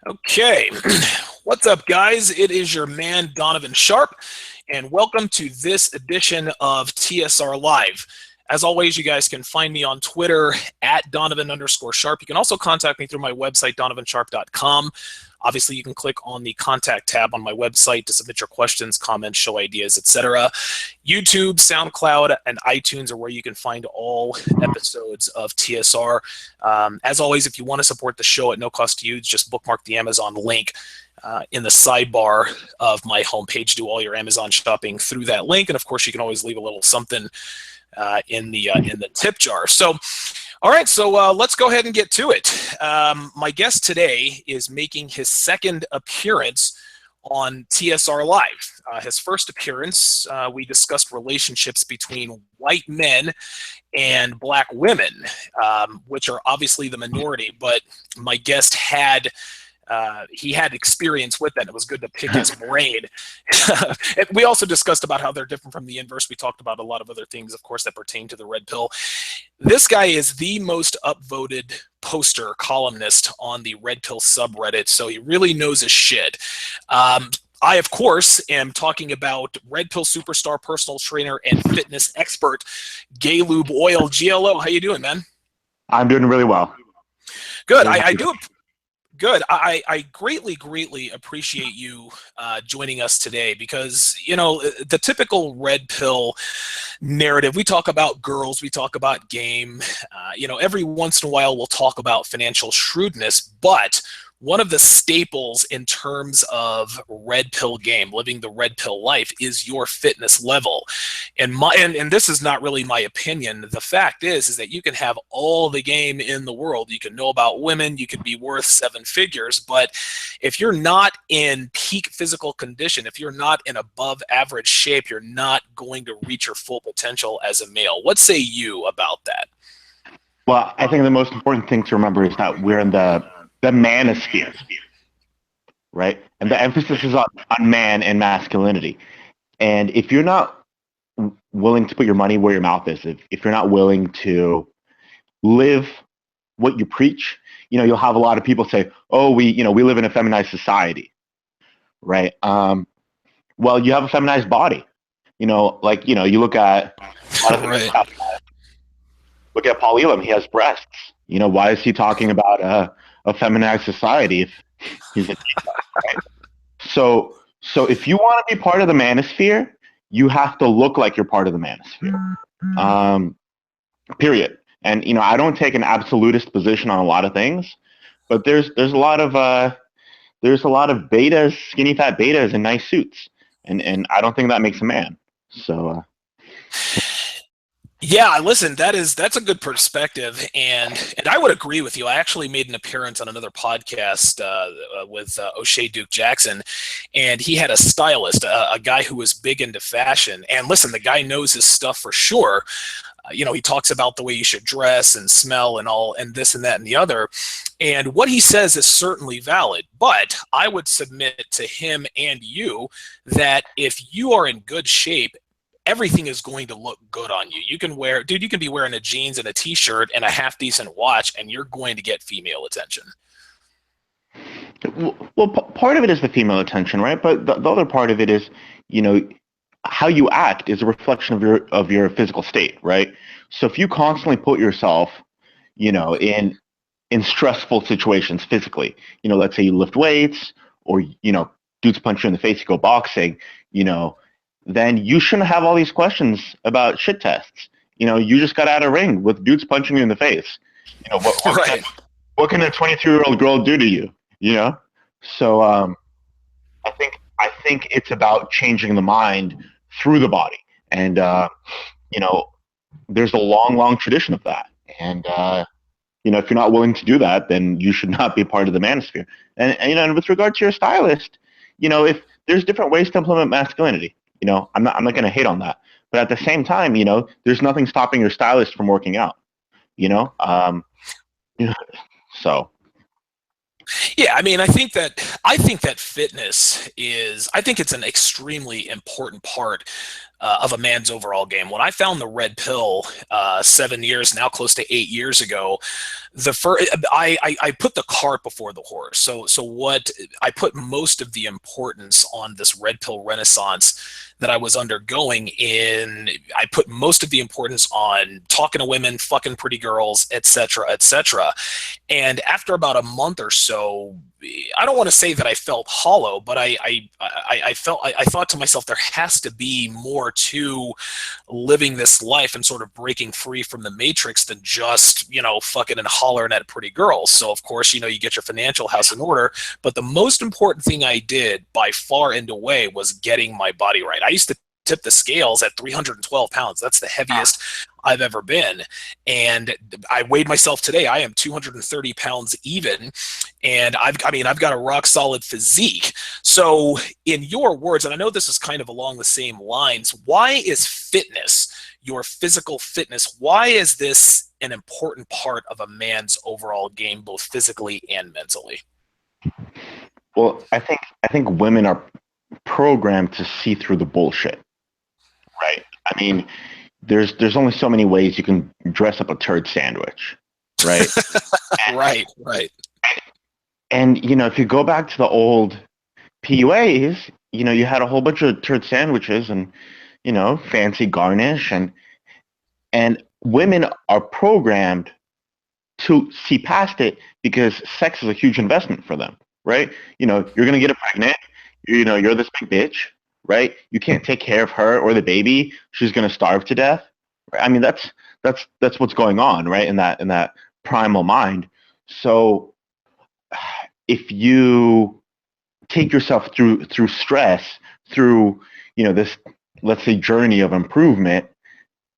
Okay, what's up, guys? It is your man, Donovan Sharp, and welcome to this edition of TSR Live. As always, you guys can find me on Twitter at Donovan_Sharp. You can also contact me through my website, donovansharp.com. Obviously, you can click on the contact tab on my website to submit your questions, comments, show ideas, etc. YouTube, SoundCloud, and iTunes are where you can find all episodes of TSR. As always, if you want to support the show at no cost to you, just bookmark the Amazon link in the sidebar of my homepage. Do all your Amazon shopping through that link, and of course, you can always leave a little something in the tip jar. So. All right, so let's go ahead and get to it. My guest today is making his second appearance on TSR Live. His first appearance, we discussed relationships between white men and black women, which are obviously the minority, but my guest had he had experience with that. It was good to pick his brain. We also discussed about how they're different from the inverse. We talked about a lot of other things, of course, that pertain to the red pill. This guy is the most upvoted poster columnist on the red pill subreddit, so he really knows his shit. I, of course, am talking about red pill superstar, personal trainer, and fitness expert, Gay Lube Oil. GLO, how you doing, man? I'm doing really well. Good. I do. Good. I greatly appreciate you joining us today because, you know, the typical red pill narrative, we talk about girls, we talk about game, every once in a while we'll talk about financial shrewdness, but one of the staples in terms of red pill game, living the red pill life, is your fitness level. And this is not really my opinion. The fact is that you can have all the game in the world. You can know about women. You could be worth 7 figures. But if you're not in peak physical condition, if you're not in above average shape, you're not going to reach your full potential as a male. What say you about that? Well, I think the most important thing to remember is that we're in the manosphere, right? And the emphasis is on man and masculinity. And if you're not willing to put your money where your mouth is, if you're not willing to live what you preach, you'll have a lot of people say, "Oh, we live in a feminized society," right? Well, you have a feminized body. You look at a lot of Right. Look at Paul Elam. He has breasts. Why is he talking about a feminized society if he's a right? So if you want to be part of the manosphere, you have to look like you're part of the manosphere. Period. And I don't take an absolutist position on a lot of things, but there's a lot of betas, skinny fat betas in nice suits, and I don't think that makes a man. So. Yeah, listen, that's a good perspective, and I would agree with you. I actually made an appearance on another podcast with O'Shea Duke Jackson, and he had a stylist, a guy who was big into fashion. And listen, the guy knows his stuff for sure. He talks about the way you should dress and smell and all, and this and that and the other. And what he says is certainly valid, but I would submit to him and you that if you are in good shape, everything is going to look good on you. You can be wearing a jeans and a t-shirt and a half decent watch, and you're going to get female attention. Well, part of it is the female attention, right? But the other part of it is, how you act is a reflection of your physical state, right? So if you constantly put yourself, in stressful situations physically, let's say you lift weights, or dudes punch you in the face, you go boxing, then you shouldn't have all these questions about shit tests. You just got out of ring with dudes punching you in the face. What can a 23-year-old girl do to you? So I think it's about changing the mind through the body, and there's a long tradition of that. And if you're not willing to do that, then you should not be part of the manosphere. And with regard to your stylist, if there's different ways to implement masculinity. I'm not going to hate on that, but at the same time, there's nothing stopping your stylist from working out. So. Yeah, I mean, I think that fitness is, I think it's an extremely important part of a man's overall game. When I found the red pill 7 years, now close to 8 years ago, the first I put the cart before the horse. So what I put most of the importance on this red pill renaissance that I was undergoing in. I put most of the importance on talking to women, fucking pretty girls, etc., etc. And after about a month or so, I don't want to say that I felt hollow, but I thought to myself, there has to be more to living this life and sort of breaking free from the matrix than just, fucking and hollering at pretty girls. So of course, you get your financial house in order, but the most important thing I did by far and away was getting my body right. I used to tip the scales at 312 pounds. That's the heaviest I've ever been. And I weighed myself today. I am 230 pounds even. And I've got a rock solid physique. So in your words, and I know this is kind of along the same lines, why is fitness, your physical fitness, why is this an important part of a man's overall game, both physically and mentally? Well, I think women are programmed to see through the bullshit, right? I mean, there's only so many ways you can dress up a turd sandwich, right? Right. And if you go back to the old PUAs, you had a whole bunch of turd sandwiches and fancy garnish, and women are programmed to see past it because sex is a huge investment for them, right? You're gonna get her pregnant. You're this big bitch, right? You can't take care of her or the baby. She's gonna starve to death. Right? I mean, that's what's going on, right? In that primal mind. So if you take yourself through stress, through this, let's say, journey of improvement,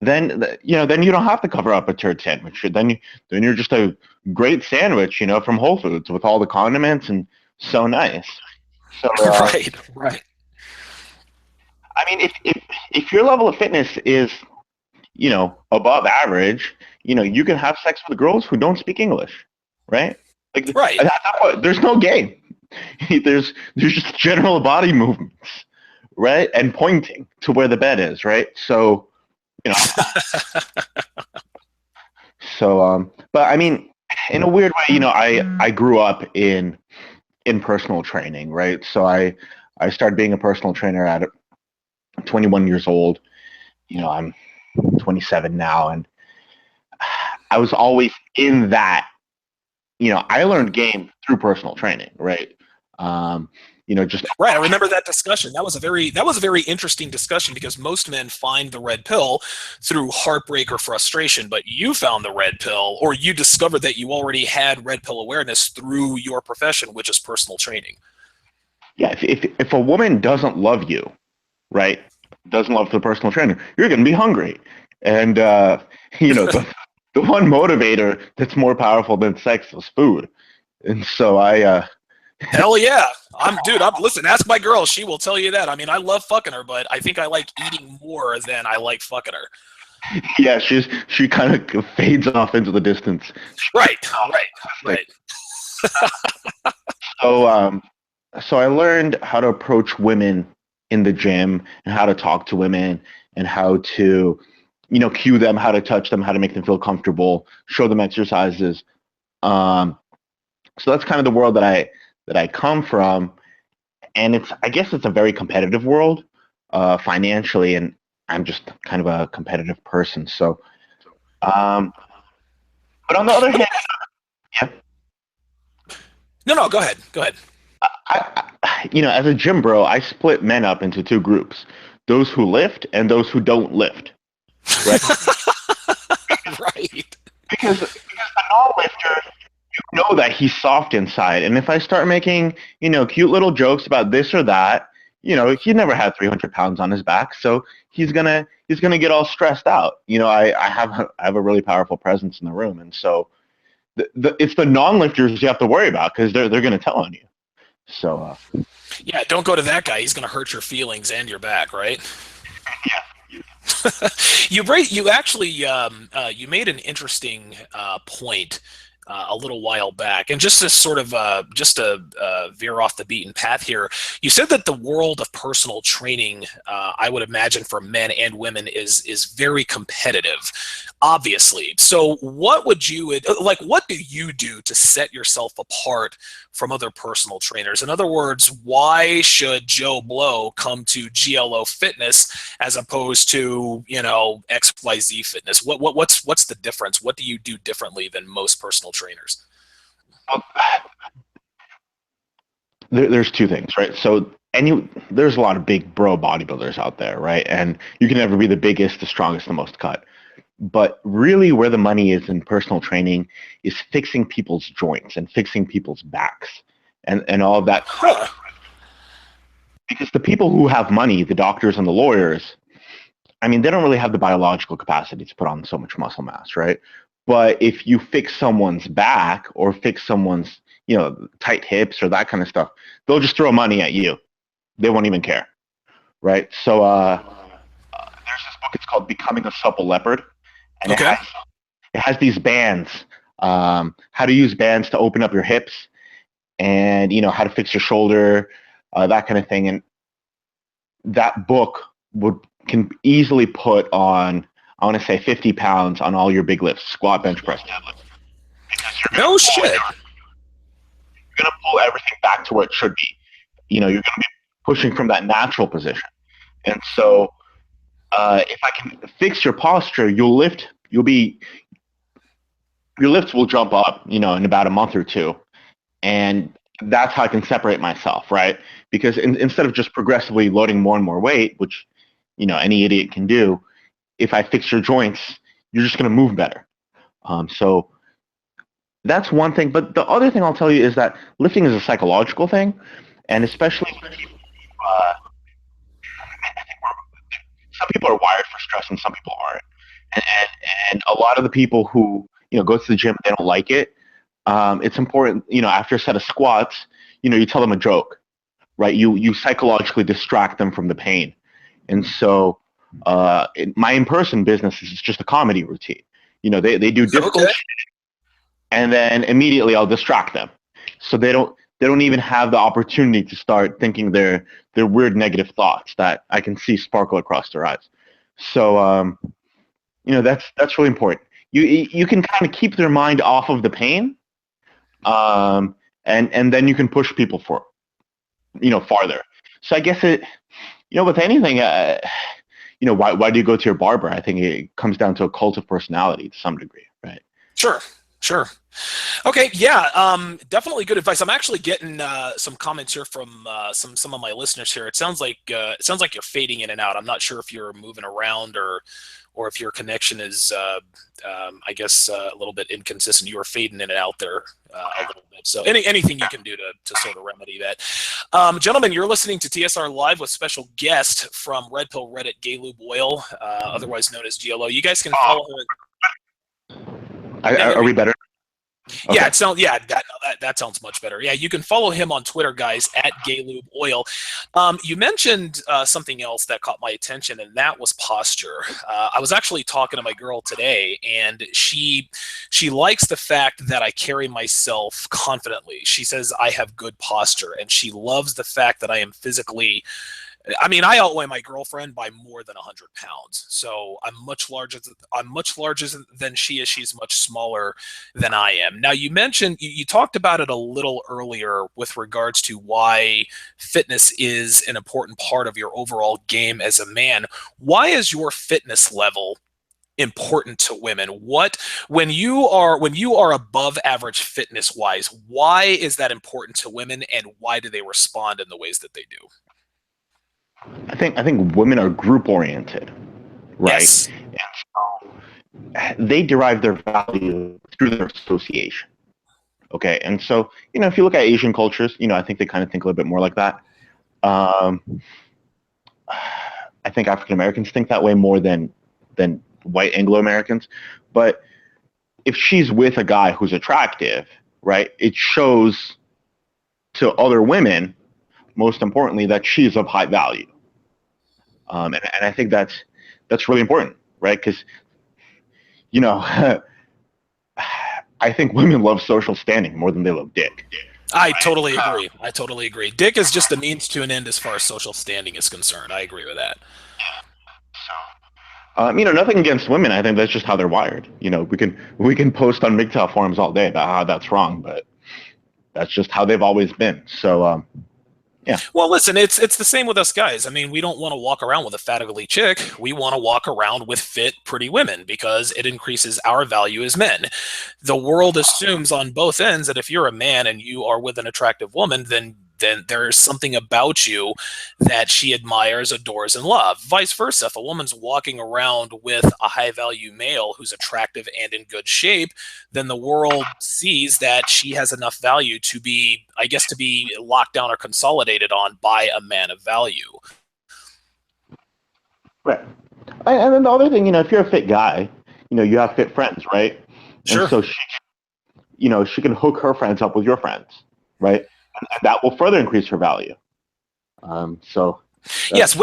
then then you don't have to cover up a turd sandwich. Then you're just a great sandwich, from Whole Foods with all the condiments and so nice. So Right. I mean, if your level of fitness is above average, you can have sex with girls who don't speak English, right? Like Right. there's no game. There's just general body movements, right, and pointing to where the bed is, right? So you know, but I mean, in a weird way, I grew up in personal training, right? So I started being a personal trainer at 21 years old. I'm 27 now, and I was always in that. I learned game through personal training, right? Just Right. I remember that discussion. That was a very interesting discussion because most men find the red pill through heartbreak or frustration, but you found the red pill, or you discovered that you already had red pill awareness through your profession, which is personal training. yeah. If a woman doesn't love you, right, doesn't love the personal trainer, you're going to be hungry, and the one motivator that's more powerful than sex is food, and so Hell yeah. Listen, ask my girl. She will tell you that. I mean, I love fucking her, but I think I like eating more than I like fucking her. yeah, she kind of fades off into the distance. Right. Right. So so I learned how to approach women in the gym and how to talk to women and how to cue them, how to touch them, how to make them feel comfortable, show them exercises. Um, so that's kind of the world that I come from, and I guess it's a very competitive world financially, and I'm just kind of a competitive person. So, um, but on the other hand, yeah, No, go ahead. Go ahead. as a gym bro, I split men up into two groups: those who lift and those who don't lift. Right? Right. Because the non-lifter, know that he's soft inside, and if I start making cute little jokes about this or that, he never had 300 pounds on his back, so he's gonna get all stressed out. I have a really powerful presence in the room, and so it's the non-lifters you have to worry about because they're gonna tell on you. So Yeah, don't go to that guy. He's going to hurt your feelings and your back, right? You actually you made an interesting point a little while back. And just to sort of veer off the beaten path here, you said that the world of personal training, I would imagine for men and women, is very competitive, obviously. So what would you like? What do you do to set yourself apart from other personal trainers? In other words, why should Joe Blow come to GLO Fitness as opposed to, you know, XYZ Fitness? What's the difference? What do you do differently than most personal trainers? There's two things, right? So there's a lot of big bro bodybuilders out there, right? And you can never be the biggest, the strongest, the most cut. But really where the money is in personal training is fixing people's joints and fixing people's backs and all of that. Huh. Because the people who have money, the doctors and the lawyers, I mean, they don't really have the biological capacity to put on so much muscle mass, right? But if you fix someone's back or fix someone's, you know, tight hips or that kind of stuff, they'll just throw money at you. They won't even care, right? So there's this book. It's called Becoming a Supple Leopard, and Okay. it has these bands, how to use bands to open up your hips, and you know how to fix your shoulder, that kind of thing. And that book can easily put on, I want to say, 50 pounds on all your big lifts, squat, bench press, deadlift. No shit. You're going to pull everything back to where it should be. You know, you're going to be pushing from that natural position. And so if I can fix your posture, your lifts will jump up, you know, in about a month or two. And that's how I can separate myself, right? Because instead of just progressively loading more and more weight, which, you know, any idiot can do, if I fix your joints, you're just going to move better. So that's one thing. But the other thing I'll tell you is that lifting is a psychological thing, and especially for people, I think some people are wired for stress and some people aren't. And a lot of the people who, you know, go to the gym, they don't like it. It's important, you know, after a set of squats, you know, you tell them a joke, right? You psychologically distract them from the pain. And so my in-person business is just a comedy routine. You know, they do difficult shit, and then immediately I'll distract them. So they don't even have the opportunity to start thinking their weird negative thoughts that I can see sparkle across their eyes. So you know, that's really important. You can kind of keep their mind off of the pain, and then you can push people for, you know, farther. So I guess it, you know, with anything, you know, why do you go to your barber? I think it comes down to a cult of personality to some degree, right? Sure. Okay, yeah, definitely good advice. I'm actually getting some comments here from some of my listeners here. It sounds like you're fading in and out. I'm not sure if you're moving around or if your connection is, I guess, a little bit inconsistent. You are fading in and out there a little bit. So anything you can do to sort of remedy that. Gentlemen, you're listening to TSR Live with special guest from Red Pill Reddit, Gay Lube Oil, otherwise known as GLO. You guys can follow him. Are we better? Yeah, Okay. that sounds much better. Yeah, you can follow him on Twitter, guys, at GayLubeOil. You mentioned something else that caught my attention, and that was posture. I was actually talking to my girl today, and she likes the fact that I carry myself confidently. She says I have good posture, and she loves the fact that I am physically. I mean, I outweigh my girlfriend by more than 100 pounds. So I'm much larger than she is. She's much smaller than I am. Now, you mentioned, you talked about it a little earlier with regards to why fitness is an important part of your overall game as a man. Why is your fitness level important to women? When you are above average fitness wise, why is that important to women, and why do they respond in the ways that they do? I think women are group oriented, right? Yes. They derive their value through their association. Okay, and so, you know, if you look at Asian cultures, you know, I think they kind of think a little bit more like that. Um, I think African Americans think that way more than white Anglo Americans. But if she's with a guy who's attractive, right, it shows to other women, most importantly, that she's of high value. And I think that's really important, right? Because, you know, I think women love social standing more than they love dick. I totally agree. I totally agree. Dick is just a means to an end as far as social standing is concerned. I agree with that. Nothing against women. I think that's just how they're wired. We can post on MGTOW forums all day about how that's wrong, but that's just how they've always been. So, yeah. Well, listen, it's the same with us guys. I mean, we don't want to walk around with a fat ugly chick. We want to walk around with fit, pretty women because it increases our value as men. The world assumes on both ends that if you're a man and you are with an attractive woman, then there's something about you that she admires, adores, and loves. Vice versa, if a woman's walking around with a high value male who's attractive and in good shape, then the world sees that she has enough value to be, I guess, to be locked down or consolidated on by a man of value. Right. And then the other thing, if you're a fit guy, you have fit friends, right? And Sure. so she can hook her friends up with your friends, right? And that will further increase her value. So Yes,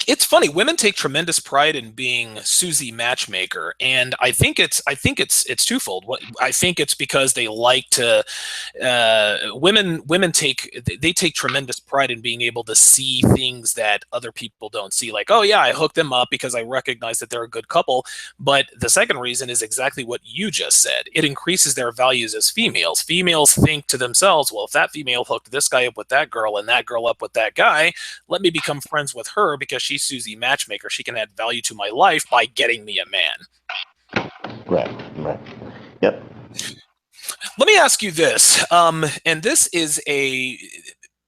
it's funny, women take tremendous pride in being Susie matchmaker, and I think it's twofold. I think it's because they like to women take tremendous pride in being able to see things that other people don't see. Like, oh yeah, I hooked them up because I recognize that they're a good couple. But the second reason is exactly what you just said. It increases their values as females. Females think to themselves, well, if that female hooked this guy up with that girl and that girl up with that guy, let me become friends with her because she's Susie Matchmaker. She can add value to my life by getting me a man. right. Yep. Let me ask you this, and this is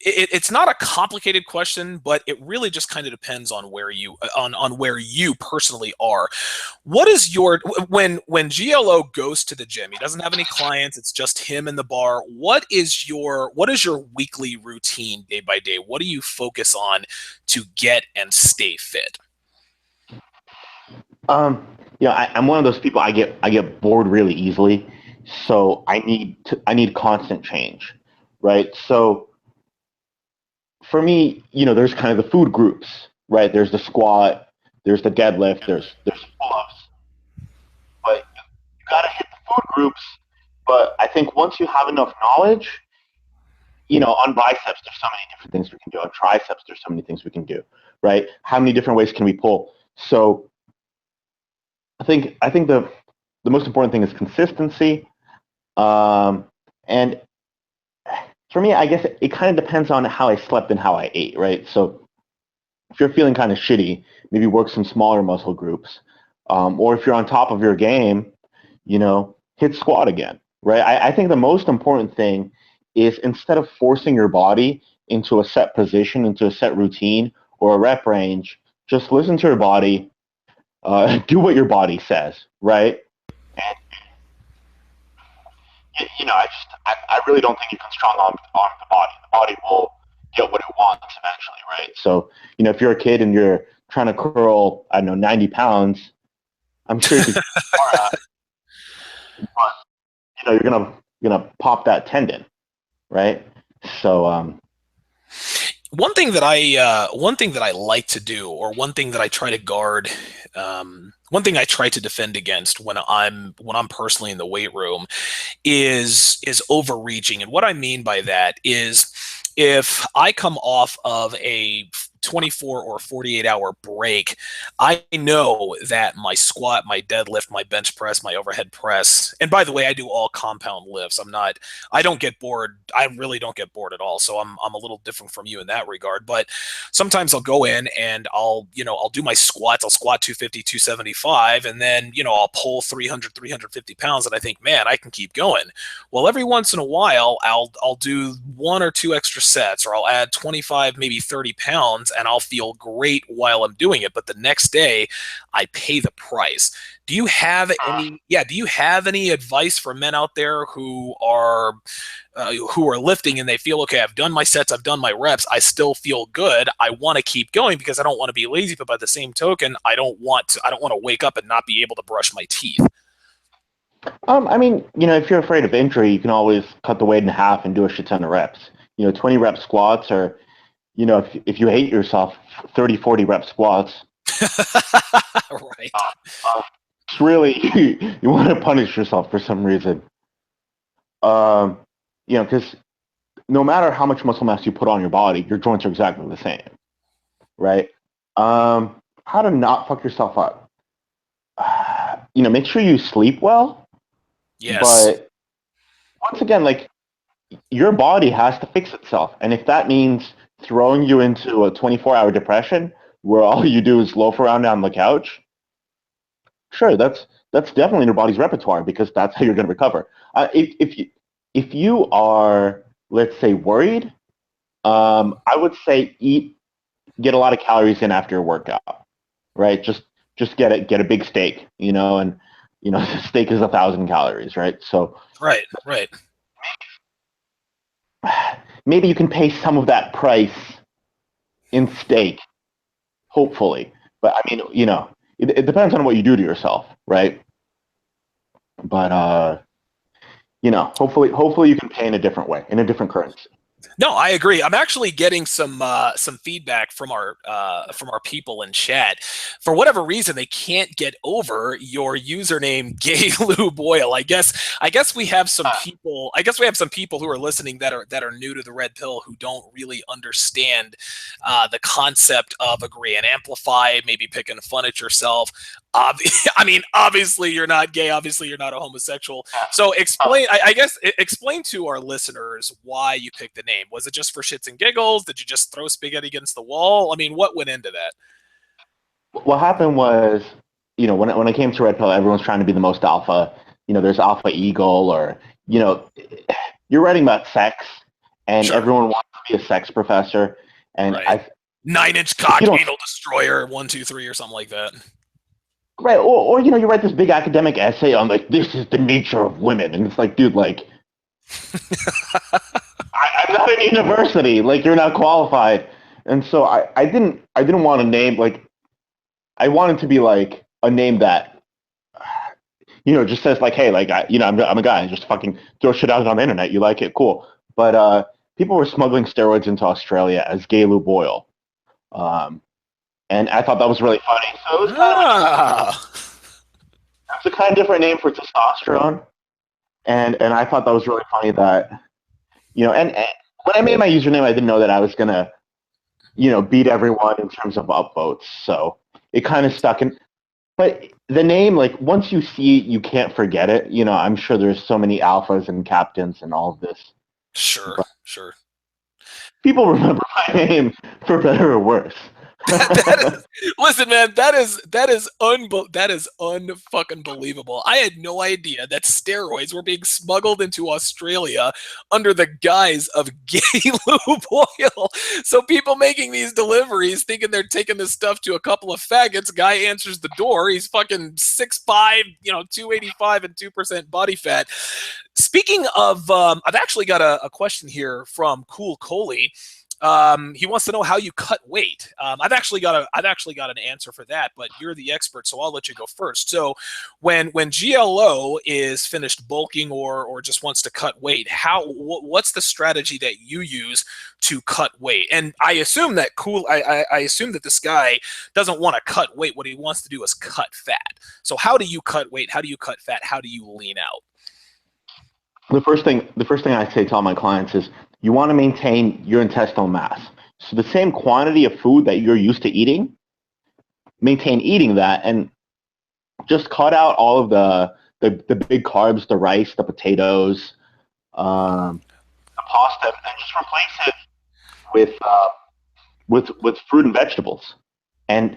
it's not a complicated question, but it really just kind of depends on where you personally are. What is your when GLO goes to the gym? He doesn't have any clients; it's just him in the bar. What is your weekly routine day by day? What do you focus on to get and stay fit? I'm one of those people. I get bored really easily, so I need constant change, right? So for me, there's kind of the food groups, right? There's the squat, there's the deadlift, there's pull-ups, but you gotta hit the food groups. But I think once you have enough knowledge, on biceps, there's so many different things we can do. On triceps, there's so many things we can do, right? How many different ways can we pull? So I think the most important thing is consistency. And for me, I guess it kind of depends on how I slept and how I ate, right? So if you're feeling kind of shitty, maybe work some smaller muscle groups. Or if you're on top of your game, hit squat again, right? I think the most important thing is instead of forcing your body into a set position, into a set routine or a rep range, just listen to your body, do what your body says, right? And I really don't think you can strong arm the body. The body will get what it wants eventually, right? So if you're a kid and you're trying to curl, I don't know, 90 pounds, I'm sure you could but you're gonna pop that tendon, right? So one thing that I like to do, or one thing that I try to guard, one thing I try to defend against when I'm personally in the weight room is overreaching. And what I mean by that is if I come off of a 24 or 48 hour break, I know that my squat, my deadlift, my bench press, my overhead press, and by the way, I do all compound lifts. I don't get bored. I really don't get bored at all. So I'm a little different from you in that regard. But sometimes I'll go in and I'll do my squats. I'll squat 250, 275, and then, I'll pull 300, 350 pounds. And I think, man, I can keep going. Well, every once in a while, I'll do one or two extra sets, or I'll add 25, maybe 30 pounds, and I'll feel great while I'm doing it. But the next day, I pay the price. Do you have any advice for men out there who are lifting and they feel, okay, I've done my sets, I've done my reps, I still feel good. I want to keep going because I don't want to be lazy, but by the same token, I don't want to wake up and not be able to brush my teeth. if you're afraid of injury, you can always cut the weight in half and do a shit ton of reps. 20 rep squats, or if you hate yourself, 30, 40 rep squats. Right. It's really, you want to punish yourself for some reason. Because no matter how much muscle mass you put on your body, your joints are exactly the same, right? How to not fuck yourself up? Make sure you sleep well, Yes. but once again, like your body has to fix itself, and if that means throwing you into a 24-hour depression where all you do is loaf around on the couch, sure, that's definitely in your body's repertoire because that's how you're going to recover. If you are, let's say, worried, I would say get a lot of calories in after your workout, right? Just get a big steak, and steak is 1,000 calories, right? So Right. Right. maybe you can pay some of that price in steak, hopefully. But I mean, it depends on what you do to yourself, right? But hopefully you can pay in a different way, in a different currency. No, I agree. I'm actually getting some feedback from our people in chat. For whatever reason, they can't get over your username, Gay Lube Oil. I guess we have some people. I guess we have some people who are listening that are new to the red pill who don't really understand the concept of agree and amplify. Maybe picking fun at yourself. I mean, obviously you're not gay. Obviously you're not a homosexual. So explain to our listeners why you picked the name. Was it just for shits and giggles? Did you just throw spaghetti against the wall? I mean, what went into that? What happened was, when I came to Red Pill, everyone's trying to be the most alpha. There's Alpha Eagle, or you're writing about sex, and Sure. everyone wants to be a sex professor. And Right. 9-inch cock, you don't, anal destroyer, 1, 2, 3, or something like that. right, or you write this big academic essay on like this is the nature of women, and it's like, dude, like I'm not in university, like you're not qualified, and so I didn't want to name like I wanted to be like a name that just says like, hey, like I'm a guy, just fucking throw shit out on the internet. You like it, cool. But people were smuggling steroids into Australia as gay lube oil, um, and I thought that was really funny. So it was kind of Ah. it's a kind of different name for testosterone, and I thought that was really funny that and when I made my username, I didn't know that I was gonna beat everyone in terms of upvotes. So it kind of stuck in. But the name, like once you see it, you can't forget it. I'm sure there's so many alphas and captains and all of this. Sure. But Sure. people remember my name for better or worse. That is, listen, man, that is unfucking believable. I had no idea that steroids were being smuggled into Australia under the guise of gay lube oil. So people making these deliveries thinking they're taking this stuff to a couple of faggots. Guy answers the door. He's fucking 6'5", 285 and 2% body fat. Speaking of, I've actually got a question here from Cool Coley. He wants to know how you cut weight. I've actually got an answer for that, but you're the expert, so I'll let you go first. So, when GLO is finished bulking or just wants to cut weight, what's the strategy that you use to cut weight? And I assume that I assume that this guy doesn't want to cut weight. What he wants to do is cut fat. So, how do you cut weight? How do you cut fat? How do you lean out? The first thing I say to all my clients is you want to maintain your intestinal mass. So the same quantity of food that you're used to eating, maintain eating that, and just cut out all of the big carbs, the rice, the potatoes, the pasta, and just replace it with fruit and vegetables. And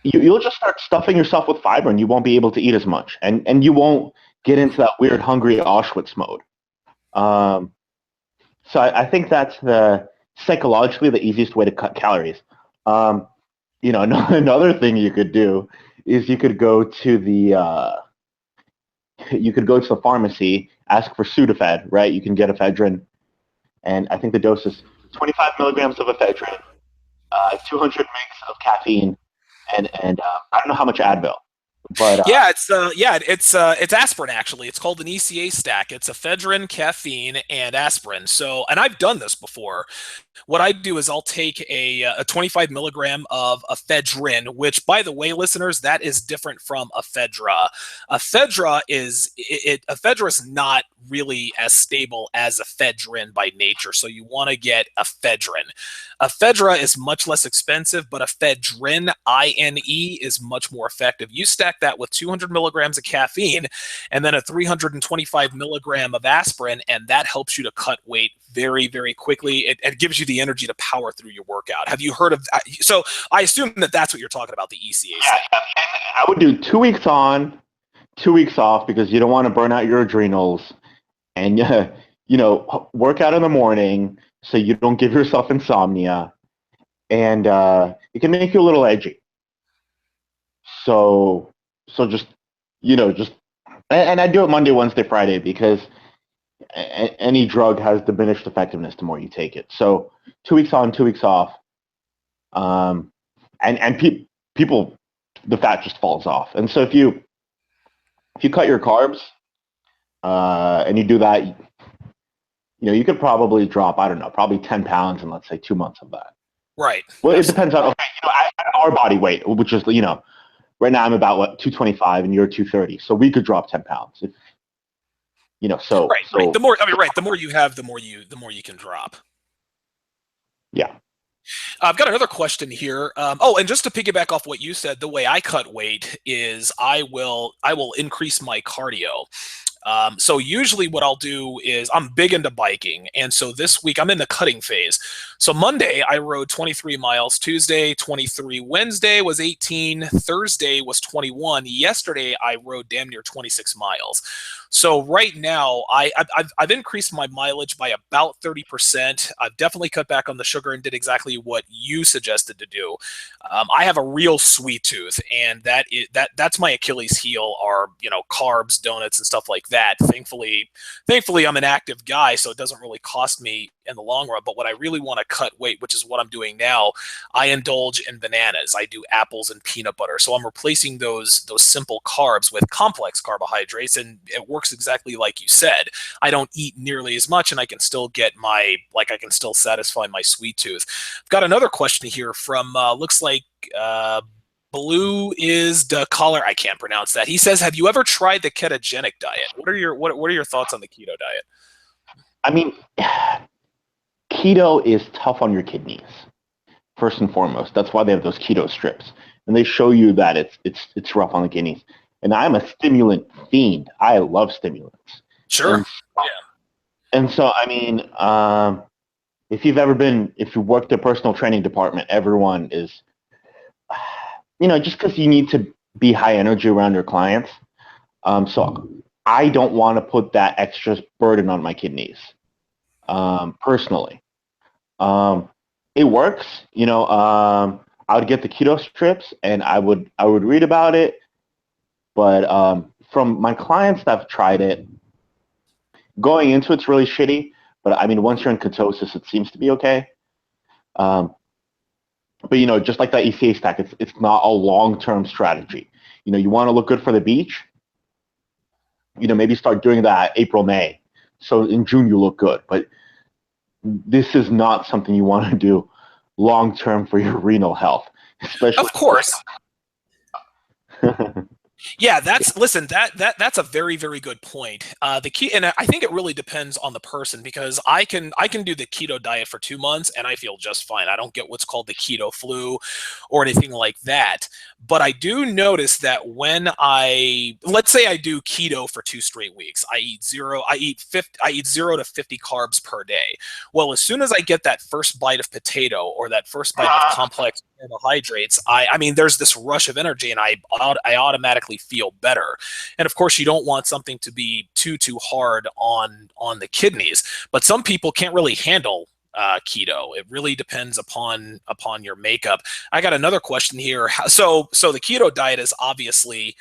you'll just start stuffing yourself with fiber, and you won't be able to eat as much, and you won't get into that weird hungry Auschwitz mode. So I think that's psychologically the easiest way to cut calories. Another thing you could do is you could go to the pharmacy, ask for Sudafed, right? You can get ephedrine, and I think the dose is 25 milligrams of ephedrine, 200 mg of caffeine, and I don't know how much Advil. But it's aspirin actually. It's called an ECA stack. It's ephedrine, caffeine, and aspirin. So, and I've done this before. What I do is I'll take a 25 milligram of ephedrine, which, by the way, listeners, that is different from ephedra. Ephedra is not really as stable as ephedrine by nature. So you want to get ephedrine. Ephedra is much less expensive, but ephedrine, INE, is much more effective. You stack that with 200 milligrams of caffeine and then a 325 milligram of aspirin, and that helps you to cut weight very, very quickly. It gives you the energy to power through your workout. Have you heard of that? So I assume that that's what you're talking about, the ECA. Yeah, I would do 2 weeks on, 2 weeks off, because you don't want to burn out your adrenals, and work out in the morning so you don't give yourself insomnia, and it can make you a little edgy. So just just and I do it Monday, Wednesday, Friday, because any drug has diminished effectiveness the more you take it. So 2 weeks on, 2 weeks off, and people, the fat just falls off. And so if you cut your carbs, and you do that, you could probably drop, I don't know, probably 10 pounds in, let's say, 2 months of that. Right. Well, it depends on, okay, our body weight, which is, right now I'm about 225 and you're 230. So we could drop 10 pounds. If, so. Right. The more, the more you have, the more you can drop. Yeah. I've got another question here. And just to piggyback off what you said, the way I cut weight is I will increase my cardio. So usually what I'll do is, I'm big into biking. And so this week I'm in the cutting phase. So Monday I rode 23 miles, Tuesday 23, Wednesday was 18, Thursday was 21. Yesterday I rode damn near 26 miles. So right now I've increased my mileage by about 30%. I've definitely cut back on the sugar and did exactly what you suggested to do. I have a real sweet tooth, and that's my Achilles heel, are carbs, donuts, and stuff like that. Thankfully I'm an active guy, so it doesn't really cost me in the long run. But what I really want to cut weight, which is what I'm doing now, I indulge in bananas. I do apples and peanut butter. So I'm replacing those simple carbs with complex carbohydrates, and it works exactly like you said. I don't eat nearly as much, and I can still get I can still satisfy my sweet tooth. I've got another question here from looks like Blue is the caller. I can't pronounce that. He says, "Have you ever tried the ketogenic diet? What are your thoughts on the keto diet?" I mean, keto is tough on your kidneys, first and foremost. That's why they have those keto strips, and they show you that it's rough on the kidneys. And I'm a stimulant fiend. I love stimulants. Sure. And so, I mean, if you worked a personal training department, everyone is, just because you need to be high energy around your clients. So I don't want to put that extra burden on my kidneys, personally. It works, I would get the keto strips and I would read about it. But from my clients that have tried it, going into it's really shitty. But I mean, once you're in ketosis, it seems to be okay. But just like that ECA stack, it's not a long-term strategy. You want to look good for the beach. Maybe start doing that April, May. So in June you look good. But this is not something you want to do long-term for your renal health, especially. Of course. Yeah, that's a very, very good point. The key, and I think it really depends on the person, because I can do the keto diet for 2 months and I feel just fine. I don't get what's called the keto flu or anything like that. But I do notice that when let's say I do keto for 2 straight weeks, I eat 0 to 50 carbs per day. Well, as soon as I get that first bite of potato or that first bite of complex carbohydrates, I mean, there's this rush of energy, and I automatically feel better. And of course, you don't want something to be too hard on the kidneys. But some people can't really handle keto. It really depends upon your makeup. I got another question here. So the keto diet is obviously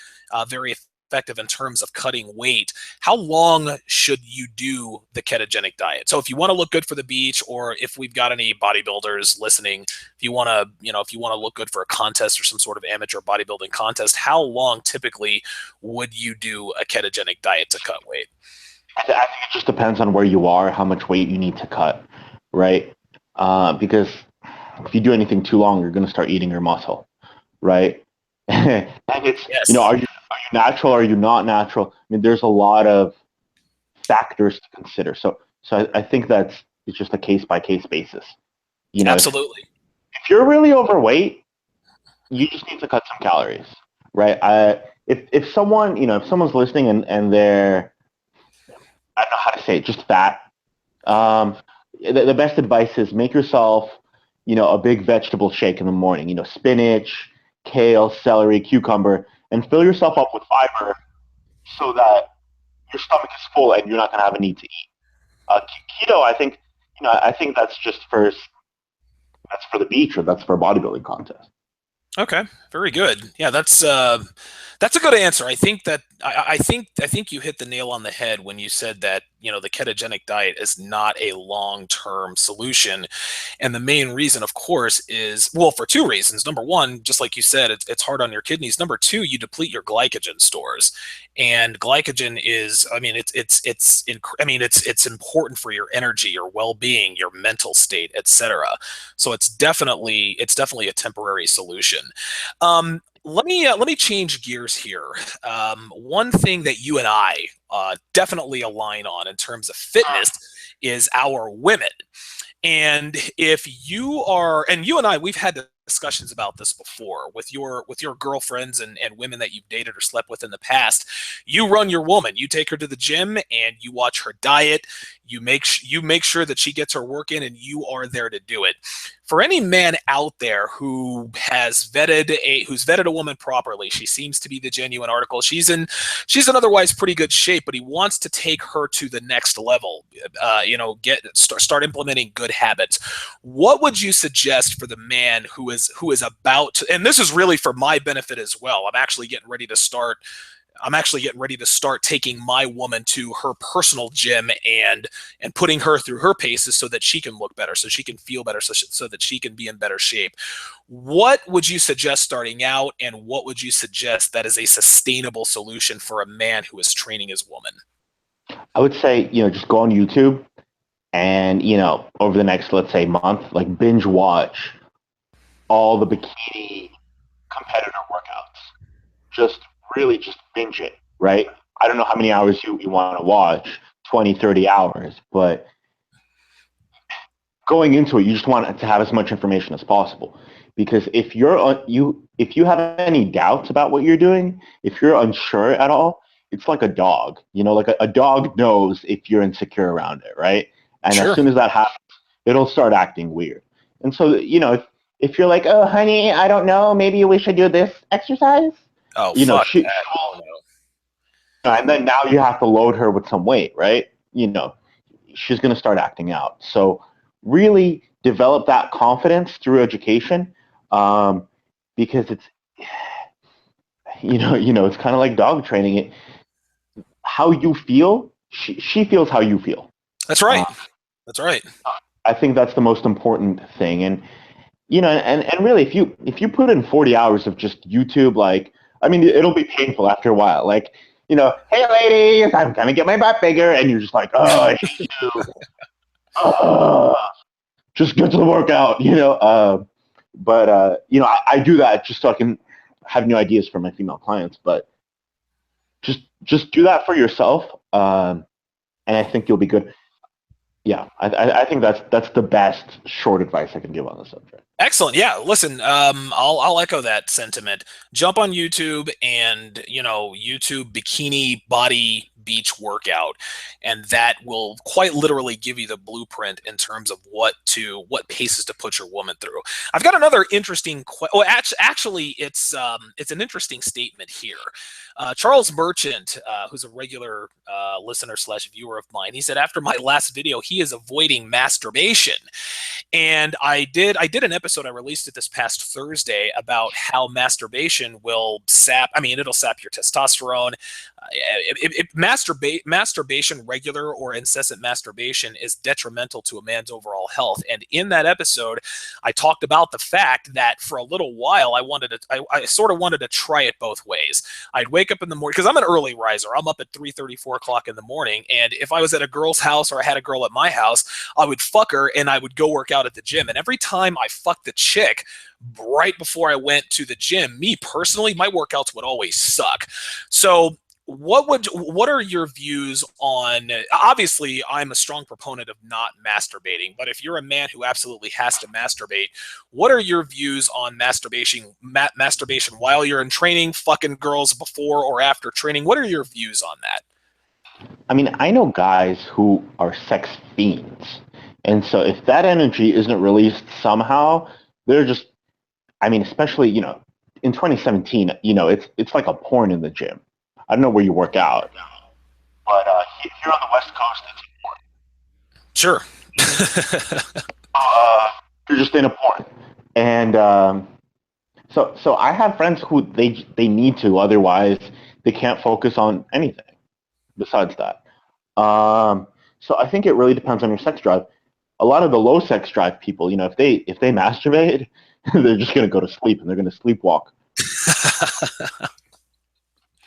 very effective in terms of cutting weight. How long should you do the ketogenic diet? So if you want to look good for the beach, or if we've got any bodybuilders listening, if you want to look good for a contest or some sort of amateur bodybuilding contest, how long typically would you do a ketogenic diet to cut weight? I think it just depends on where you are, how much weight you need to cut, right? Because if you do anything too long, you're going to start eating your muscle, right? And it's, yes. Are you natural? Are you not natural? I mean, there's a lot of factors to consider. So I think it's just a case by case basis. You know, Absolutely. if you're really overweight, you just need to cut some calories, right? If someone, if someone's listening and they're, I don't know how to say it, just fat, um, the best advice is make yourself, a big vegetable shake in the morning. Spinach, kale, celery, cucumber, and fill yourself up with fiber so that your stomach is full and you're not going to have a need to eat. Keto, I think that's for the beach or that's for a bodybuilding contest. Okay, very good. Yeah, that's a good answer. I think you hit the nail on the head when you said that, the ketogenic diet is not a long-term solution. And the main reason, of course, is, well, for two reasons. Number one, just like you said, it's hard on your kidneys. Number two, you deplete your glycogen stores. And glycogen is, I mean, it's important for your energy, your well-being, your mental state, etc. So it's definitely a temporary solution. Let me change gears here. One thing that you and I definitely align on in terms of fitness is our women. And if you are, and you and I, we've had discussions about this before with your girlfriends and women that you've dated or slept with in the past. You run your woman. You take her to the gym and you watch her diet. You make sure that she gets her work in, and you are there to do it. For any man out there who's vetted a woman properly, she seems to be the genuine article. She's in otherwise pretty good shape, but he wants to take her to the next level. Start implementing good habits. What would you suggest for the man who is about to? And this is really for my benefit as well. I'm actually getting ready to start taking my woman to her personal gym and putting her through her paces so that she can look better, so she can feel better, so that she can be in better shape. What would you suggest starting out, and what would you suggest that is a sustainable solution for a man who is training his woman? I would say, just go on YouTube and, over the next, let's say, month, like binge watch all the bikini competitor workouts. Just really just binge it, right? I don't know how many hours you want to watch, 20, 30 hours, but going into it, you just want to have as much information as possible. Because if if you have any doubts about what you're doing, if you're unsure at all, it's like a dog. Like a dog knows if you're insecure around it, right? And Sure. as soon as that happens, it'll start acting weird. And so, if you're like, oh, honey, I don't know, maybe we should do this exercise. Oh, You know, fuck she, that. Oh, no. and then now you have to load her with some weight, right? She's going to start acting out. So really develop that confidence through education, because it's, it's kind of like dog training. How you feel, she feels how you feel. That's right. That's right. I think that's the most important thing. And, and really, if you put in 40 hours of just YouTube, it'll be painful after a while. Like, hey ladies, I'm gonna get my butt bigger, and you're just like, oh, I hate you. Just get to the workout, But I do that just so I can have new ideas for my female clients. But just do that for yourself, and I think you'll be good. Yeah, I think that's the best short advice I can give on the subject. Excellent. Yeah. Listen, I'll echo that sentiment. Jump on YouTube and, YouTube bikini body beach workout, and that will quite literally give you the blueprint in terms of what paces to put your woman through. I've got another interesting actually it's an interesting statement here. Charles Merchant, who's a regular listener/viewer of mine, he said after my last video, he is avoiding masturbation. And I did an episode, I released it this past Thursday, about how masturbation will it'll sap your testosterone. Masturbation, regular or incessant masturbation, is detrimental to a man's overall health. And in that episode, I talked about the fact that for a little while, I sort of wanted to try it both ways. I'd wake up in the morning, because I'm an early riser. I'm up at 3:30, 4 o'clock in the morning. And if I was at a girl's house or I had a girl at my house, I would fuck her and I would go work out at the gym. And every time I fucked the chick right before I went to the gym, me personally, my workouts would always suck. So what are your views on, obviously I'm a strong proponent of not masturbating, but if you're a man who absolutely has to masturbate, what are your views on masturbation while you're in training, fucking girls before or after training? What are your views on that? I mean, I know guys who are sex fiends. And so if that energy isn't released somehow, they're just, I mean, especially, in 2017, it's like a porn in the gym. I don't know where you work out, but here on the West Coast, it's Sure. you're just in a porn. And so I have friends who they need to, otherwise they can't focus on anything besides that. So I think it really depends on your sex drive. A lot of the low sex drive people, if they masturbate, they're just gonna go to sleep and they're gonna sleepwalk.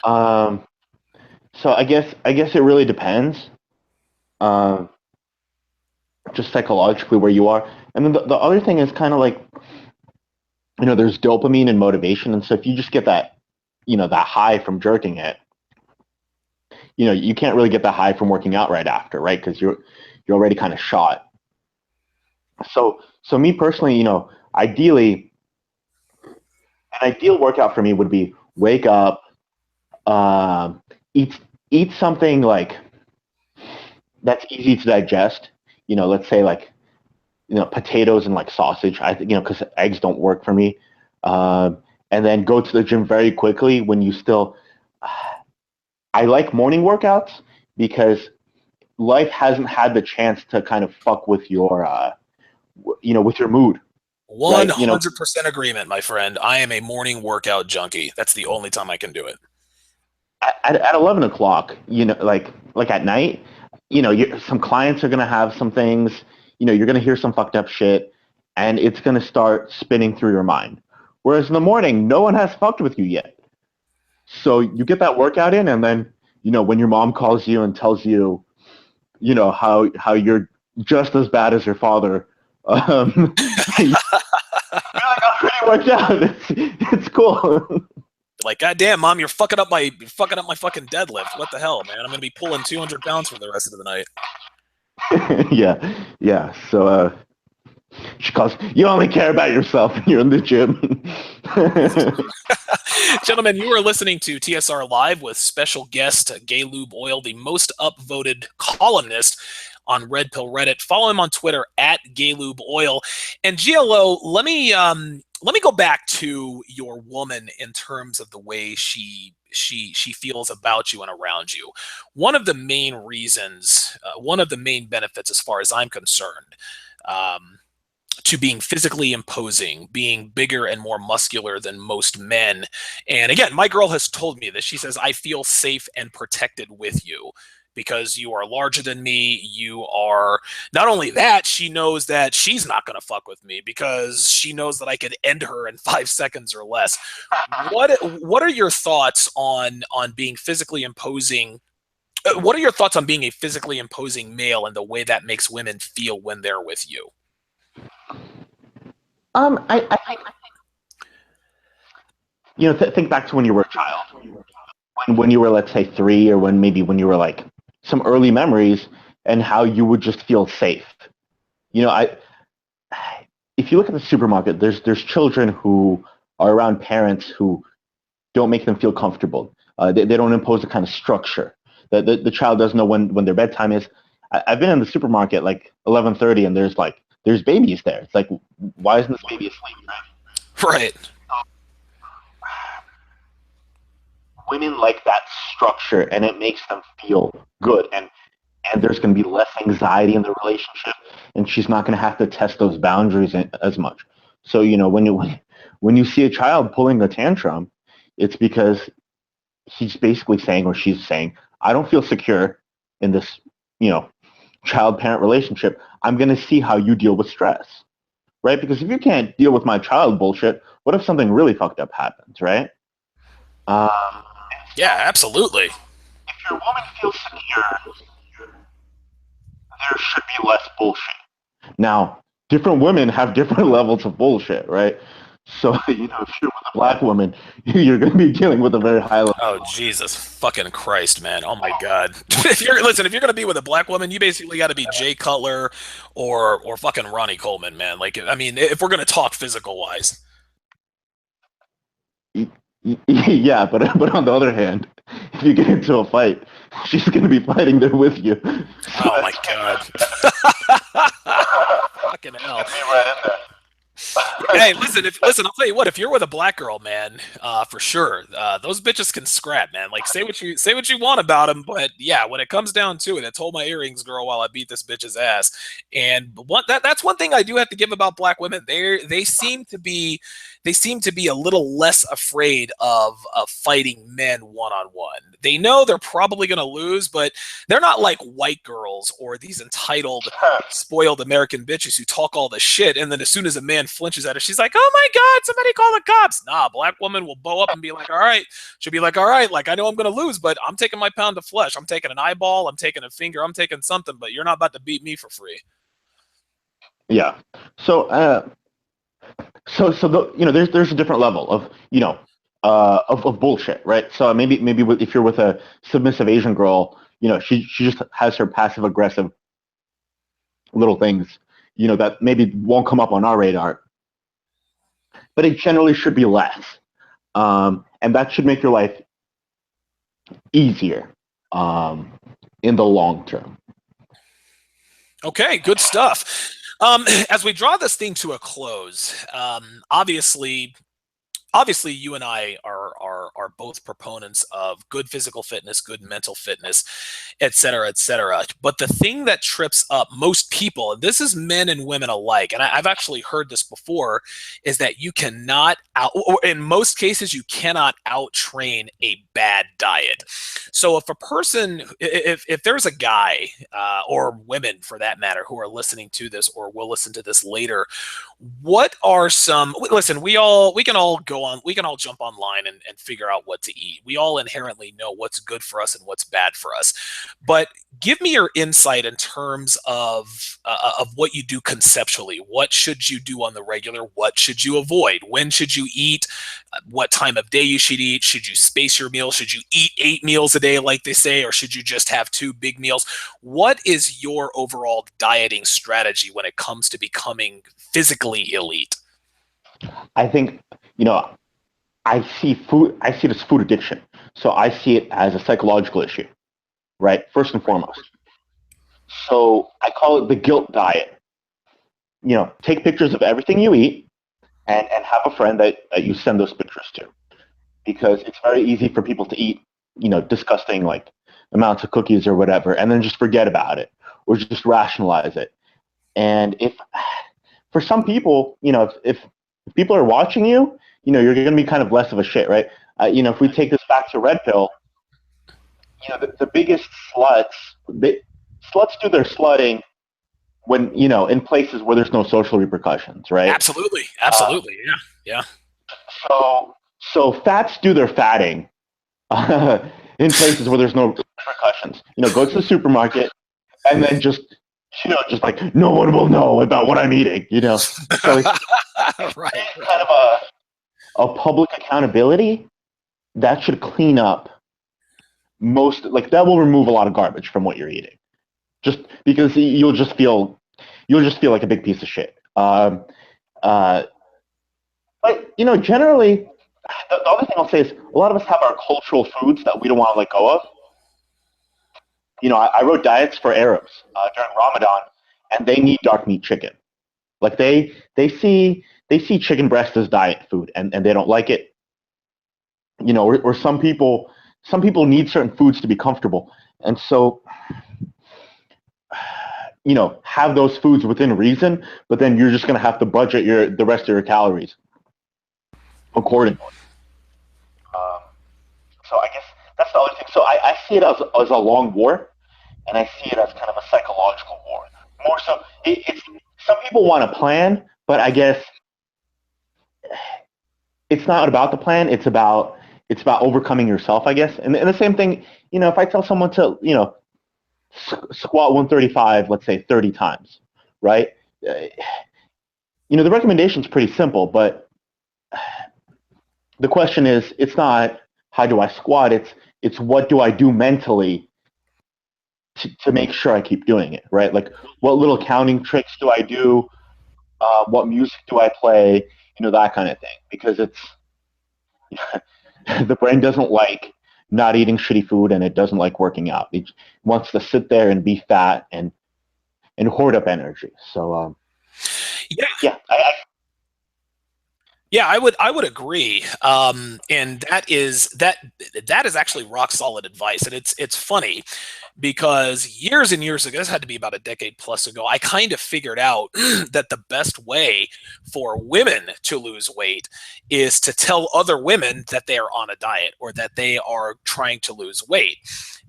Um, so I guess it really depends, uh, just psychologically where you are. And then the other thing is kind of like, there's dopamine and motivation, and so if you just get that high from jerking it, you can't really get that high from working out right after, right? Because you're already kind of shot. So me personally, ideally, an ideal workout for me would be wake up, um, eat eat something like that's easy to digest. Let's say like potatoes and like sausage. I think because eggs don't work for me. Um, and then go to the gym very quickly when you still. I like morning workouts because life hasn't had the chance to kind of fuck with your with your mood, right? 100% agreement, my friend. I am a morning workout junkie. That's the only time I can do it. At 11 o'clock, like at night, some clients are going to have some things, you're going to hear some fucked up shit, and it's going to start spinning through your mind. Whereas in the morning, no one has fucked with you yet. So you get that workout in, and then, when your mom calls you and tells you, how you're just as bad as your father, you're like, I'm pretty worked out. It's cool. Like, goddamn, mom, you're fucking up my fucking deadlift. What the hell, man? I'm gonna be pulling 200 pounds for the rest of the night. Yeah, yeah. So she calls. You only care about yourself when you're in the gym. Gentlemen, you are listening to TSR Live with special guest Gay Lube Oil, the most upvoted columnist on Red Pill Reddit. Follow him on Twitter at Gay Lube Oil. And GLO, let me go back to your woman in terms of the way she feels about you and around you. One of the main reasons, one of the main benefits, as far as I'm concerned, um, to being physically imposing, being bigger and more muscular than most men. And again, my girl has told me this. She says, I feel safe and protected with you because you are larger than me. You are not only that, she knows that she's not going to fuck with me because she knows that I could end her in 5 seconds or less. What are your thoughts on being physically imposing? What are your thoughts on being a physically imposing male and the way that makes women feel when they're with you? I think think back to when you were a child, when you were, let's say, three, or when you were like some early memories, and how you would just feel safe. I if you look at the supermarket, there's children who are around parents who don't make them feel comfortable. They don't impose a kind of structure. The child doesn't know when their bedtime is. I've been in the supermarket like 11:30, and there's babies there. It's like, why isn't this baby asleep? Right. Women like that structure, and it makes them feel good, and there's going to be less anxiety in the relationship, and she's not going to have to test those boundaries as much. So when you see a child pulling a tantrum, it's because he's basically saying, or she's saying, I don't feel secure in this you know child parent relationship. I'm going to see how you deal with stress, right? Because if you can't deal with my child bullshit, what if something really fucked up happens, right? um, Yeah, absolutely. if your woman feels secure, there should be less bullshit. Now, different women have different levels of bullshit, right? So, if you're with a black woman, you're going to be dealing with a very high level. Oh Jesus fucking Christ, man! Oh my God! If you're gonna be with a black woman, you basically got to be Jay Cutler or fucking Ronnie Coleman, man. Like, I mean, if we're gonna talk physical wise. Yeah, but on the other hand, if you get into a fight, she's going to be fighting there with you. So Oh my it's God! Fucking hell! me right in Hey, listen, I'll tell you what. If you're with a black girl, man, for sure, those bitches can scrap, man. Like, say what you want about them, but yeah, when it comes down to it, I told my earrings girl while I beat this bitch's ass. And that's one thing I do have to give about black women. They seem to be a little less afraid of fighting men one on one. They know they're probably going to lose, but they're not like white girls or these entitled, there. spoiled American bitches who talk all the shit, and then as soon as a man flinches at her, she's like, "Oh my God, somebody call the cops!" Nah, black woman will bow up and be like, "All right," she'll be like, "All right, like I know I'm gonna lose, but I'm taking my pound of flesh. I'm taking an eyeball. I'm taking a finger. I'm taking something, but you're not about to beat me for free." Yeah. So, there's a different level of, of bullshit, right? So maybe if you're with a submissive Asian girl, she just has her passive aggressive little things, that maybe won't come up on our radar, but it generally should be less, and that should make your life easier, in the long term. Okay, good stuff. As we draw this thing to a close, obviously you and I are both proponents of good physical fitness, good mental fitness, et cetera, et cetera. But the thing that trips up most people, and this is men and women alike, and I've actually heard this before, is that you cannot or in most cases, you cannot out train a bad diet. So if there's a guy or women for that matter who are listening to this or will listen to this later, what are some, listen, we can all jump online and figure out what to eat. We all inherently know what's good for us and what's bad for us. But give me your insight in terms of what you do conceptually. What should you do on the regular? What should you avoid? When should you eat? What time of day you should eat? Should you space your meals? Should you eat 8 meals a day like they say, or should you just have 2 big meals? What is your overall dieting strategy when it comes to becoming physically elite? I think, you know, I see it as food addiction. So I see it as a psychological issue, right? First and foremost. So I call it the guilt diet. Take pictures of everything you eat and have a friend that you send those pictures to, because it's very easy for people to eat, disgusting like amounts of cookies or whatever, and then just forget about it or just rationalize it. And if for some people, if people are watching you, you're going to be kind of less of a shit, right? If we take this back to Red Pill, the biggest sluts do their slutting when, in places where there's no social repercussions, right? Absolutely, Uh, absolutely, yeah, yeah. so fats do their fatting in places where there's no repercussions. Go to the supermarket and then just like no one will know about what I'm eating. So Right, kind of a public accountability that should clean up most, like that will remove a lot of garbage from what you're eating, just because you'll just feel like a big piece of shit. Uh, but generally, the other thing I'll say is a lot of us have our cultural foods that we don't want to let go of. I wrote diets for Arabs during Ramadan, and they need dark meat chicken. Like they see chicken breast as diet food, and they don't like it. Or some people need certain foods to be comfortable, and so have those foods within reason. But then you're just gonna have to budget the rest of your calories accordingly. Um, so I guess that's the other thing. So I see it as a long war, and I see it as kind of a psychological war. More so, it's some people want a plan, but I guess it's not about the plan. It's about overcoming yourself, I guess. And the same thing, if I tell someone to, squat 135, let's say 30 times, right? The recommendation is pretty simple, but the question is, it's not how do I squat, it's what do I do mentally to make sure I keep doing it, right? Like, what little counting tricks do I do? What music do I play? That kind of thing. Because it's the brain doesn't like not eating shitty food, and it doesn't like working out. It wants to sit there and be fat and hoard up energy. So Yeah. yeah, Yeah, I would agree, and that is actually rock solid advice, and it's funny because years and years ago, this had to be about a decade plus ago, I kind of figured out that the best way for women to lose weight is to tell other women that they are on a diet or that they are trying to lose weight.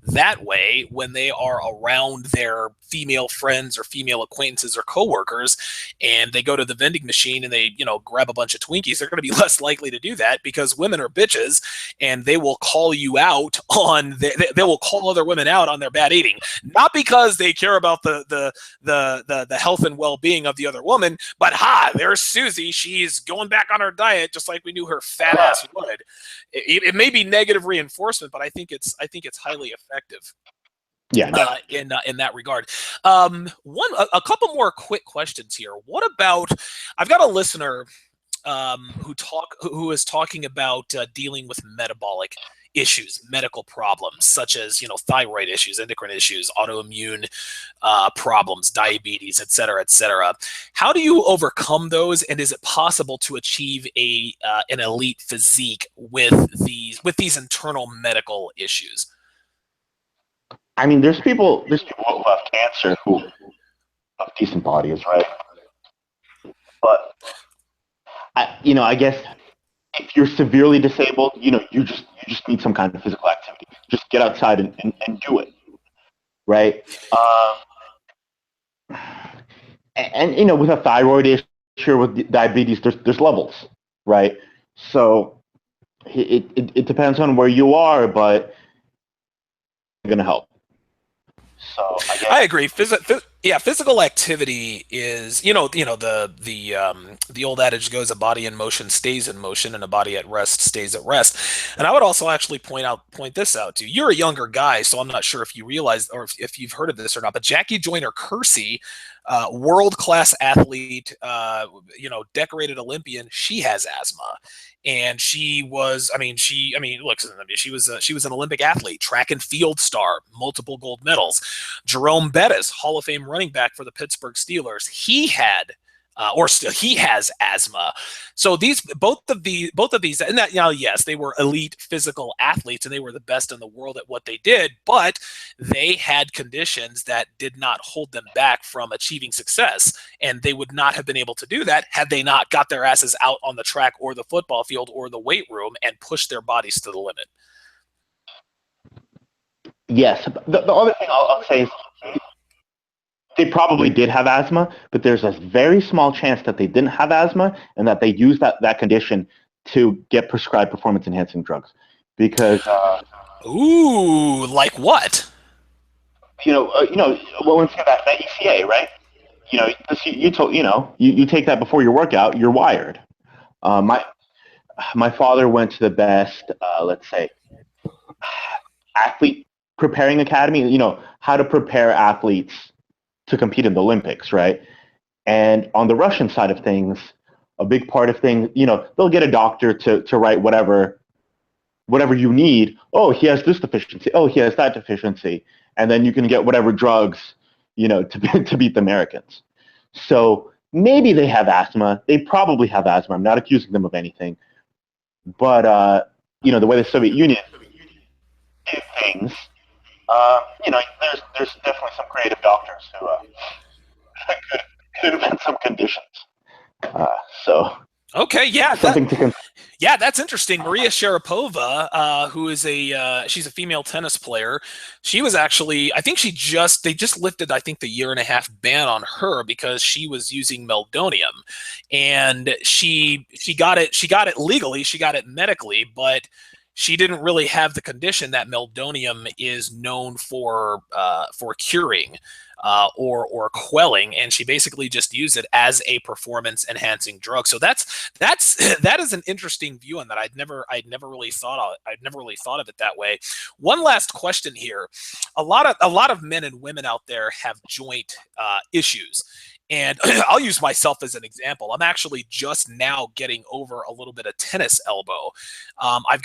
That way, when they are around their female friends or female acquaintances or coworkers, and they go to the vending machine and they, grab a bunch of Twinkies, they're going to be less likely to do that because women are bitches and they will call you out on they will call other women out on their bad eating, not because they care about the health and well-being of the other woman, but there's Susie, she's going back on her diet just like we knew her fat ass would. It may be negative reinforcement, but I think it's highly effective. yeah. In that regard. A couple more quick questions here. What about, I've got a listener who is talking about dealing with metabolic issues, medical problems such as thyroid issues, endocrine issues, autoimmune problems, diabetes, et cetera, et cetera. How do you overcome those, and is it possible to achieve an elite physique with these internal medical issues? I mean, there's people who have cancer who have decent bodies, right? But I guess if you're severely disabled, you just need some kind of physical activity. Just get outside and do it, right? And with a thyroid issue, with diabetes, there's levels, right? So it depends on where you are, but it's going to help. So I guess I agree. Physical activity is, the old adage goes, a body in motion stays in motion, and a body at rest stays at rest. And I would also actually point this out to you. You're a younger guy, so I'm not sure if you realize or if you've heard of this or not. But Jackie Joyner Kersey, world class athlete, decorated Olympian, she has asthma. And she was, look, she was an Olympic athlete, track and field star, multiple gold medals. Jerome Bettis, Hall of Fame running back for the Pittsburgh Steelers, he had he has asthma. So both of these, and that, yes, they were elite physical athletes and they were the best in the world at what they did, but they had conditions that did not hold them back from achieving success, and they would not have been able to do that had they not got their asses out on the track or the football field or the weight room and pushed their bodies to the limit. yes. The other thing I'll say is they probably did have asthma, but there's a very small chance that they didn't have asthma and that they used that condition to get prescribed performance enhancing drugs. Because Ooh, like what? once you get that ECA, right? You take that before your workout, you're wired. My father went to the best, let's say, athlete preparing academy. How to prepare athletes to compete in the Olympics, right? And on the Russian side of things, a big part of things, they'll get a doctor to write whatever you need. Oh, he has this deficiency. Oh, he has that deficiency. And then you can get whatever drugs, to beat the Americans. So maybe they have asthma. They probably have asthma. I'm not accusing them of anything. But, the way the Soviet Union did things, there's definitely some creative doctors who could invent some conditions. So Okay, yeah, something to consider. yeah, that's interesting. Maria Sharapova, who is she's a female tennis player. She was actually, I think they just lifted, I think, the 1.5-year ban on her because she was using meldonium, and she got it legally, she got it medically, but she didn't really have the condition that meldonium is known for curing or quelling, and she basically just used it as a performance enhancing drug. So that is an interesting view on that. I'd never really thought of it that way. One last question here: a lot of men and women out there have joint issues. And I'll use myself as an example. I'm actually just now getting over a little bit of tennis elbow. I've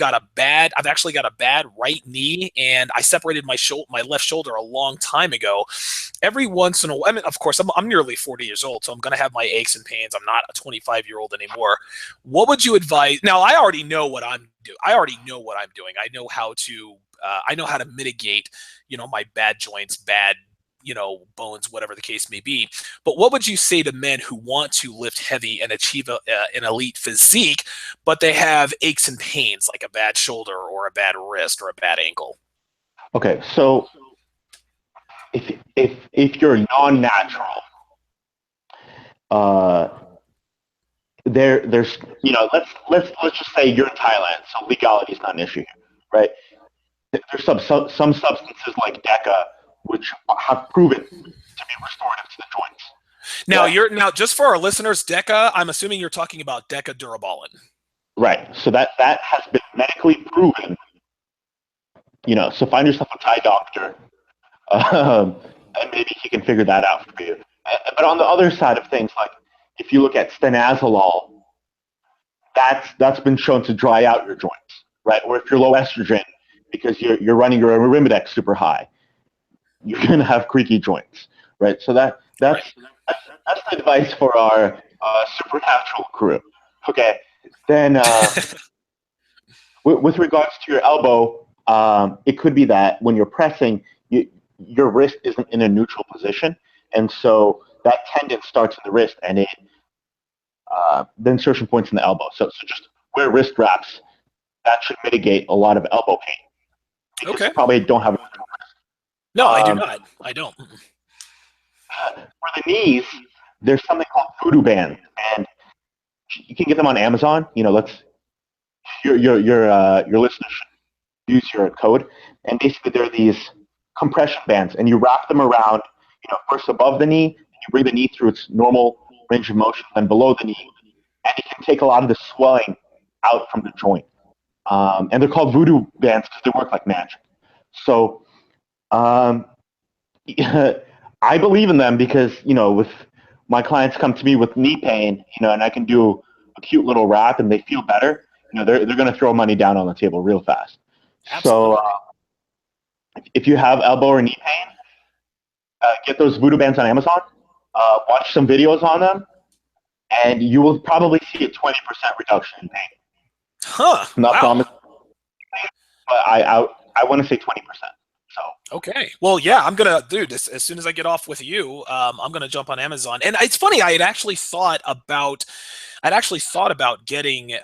actually got a bad right knee, and I separated my left shoulder a long time ago. Every once in a while, I mean, of course, I'm nearly 40 years old, so I'm going to have my aches and pains. I'm not a 25-year-old anymore. What would you advise? Now, I already know what I'm doing. I know how to mitigate, my bad joints, bad bones, whatever the case may be. But what would you say to men who want to lift heavy and achieve an elite physique, but they have aches and pains like a bad shoulder or a bad wrist or a bad ankle? Okay, so if you're non-natural, there's let's just say you're in Thailand, so legality is not an issue here, right? There's some substances like DECA which have proven to be restorative to the joints. Now just for our listeners, DECA, I'm assuming you're talking about DECA durabolin. Right. So that has been medically proven. So find yourself a Thai doctor, and maybe he can figure that out for you. But on the other side of things, like if you look at stanazolol, that's been shown to dry out your joints, right? Or if you're low estrogen because you're running your arimidex super high, you're going to have creaky joints, right? So that's the advice for our supernatural crew. Okay, then with regards to your elbow, it could be that when you're pressing, your wrist isn't in a neutral position, and so that tendon starts in the wrist, and the insertion point's in the elbow. So just wear wrist wraps. That should mitigate a lot of elbow pain. Because you probably don't have a neutral wrist. No, I do not. I don't. For the knees, there's something called voodoo bands, and you can get them on Amazon. Your listeners should use your code, and basically they're these compression bands, and you wrap them around, first above the knee, and you bring the knee through its normal range of motion, then below the knee, and it can take a lot of the swelling out from the joint. And they're called voodoo bands because they work like magic. So I believe in them because, with my clients come to me with knee pain, and I can do a cute little wrap and they feel better, they're going to throw money down on the table real fast. Absolutely. So if you have elbow or knee pain, get those voodoo bands on Amazon, watch some videos on them, and you will probably see a 20% reduction in pain. Huh. Not wow. promised, but I want to say 20%. So. Okay. Well, yeah, I'm gonna, dude. As soon as I get off with you, I'm gonna jump on Amazon. And it's funny, I had actually thought about getting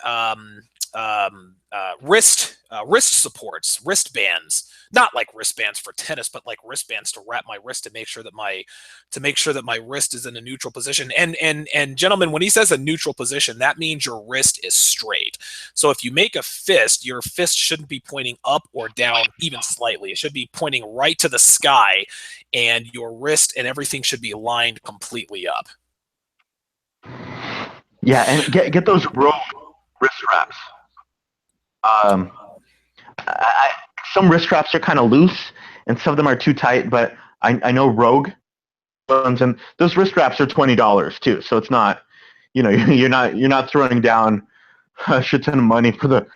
wrist supports, wristbands. Not like wristbands for tennis, but like wristbands to wrap my wrist to make sure that my wrist is in a neutral position. And gentlemen, when he says a neutral position, that means your wrist is straight. So if you make a fist, your fist shouldn't be pointing up or down even slightly. It should be pointing right to the sky, and your wrist and everything should be lined completely up. Yeah, and get those Rogue wrist wraps. Some wrist wraps are kind of loose, and some of them are too tight. But I know Rogue ones, and those wrist wraps are $20 too. So it's not, you're not throwing down a shit ton of money for the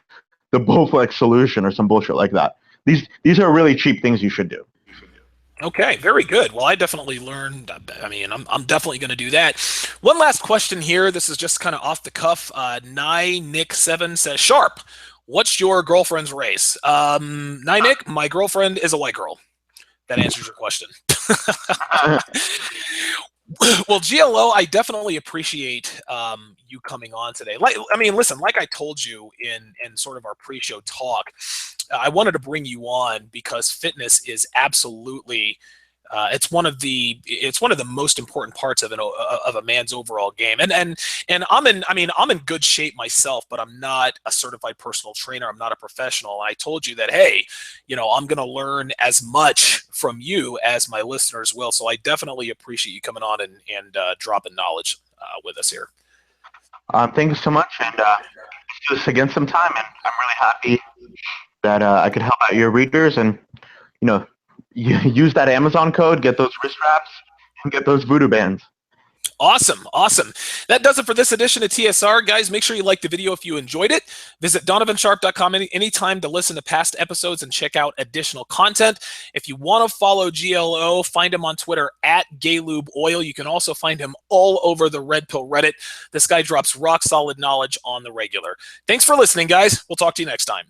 Bowflex solution or some bullshit like that. These are really cheap things you should do. Okay, very good. Well, I definitely learned. I mean, I'm definitely going to do that. One last question here. This is just kind of off the cuff. Nick7 says, Sharp, what's your girlfriend's race? Nick, my girlfriend is a white girl. That answers your question. Well, GLO, I definitely appreciate you coming on today. Listen, like I told you in sort of our pre-show talk, I wanted to bring you on because fitness is absolutely It's one of the most important parts of a man's overall game. And I'm in good shape myself, but I'm not a certified personal trainer. I'm not a professional. I told you that, hey, I'm going to learn as much from you as my listeners will. So I definitely appreciate you coming on and dropping knowledge with us here. Thank you so much, and let's do this again sometime. And I'm really happy that I could help out your readers, and use that Amazon code, get those wrist wraps, and get those voodoo bands. Awesome. That does it for this edition of TSR. Guys, make sure you like the video if you enjoyed it. Visit donovansharp.com anytime to listen to past episodes and check out additional content. If you want to follow GLO, find him on Twitter at GayLubeOil. You can also find him all over the Red Pill Reddit. This guy drops rock solid knowledge on the regular. Thanks for listening, guys. We'll talk to you next time.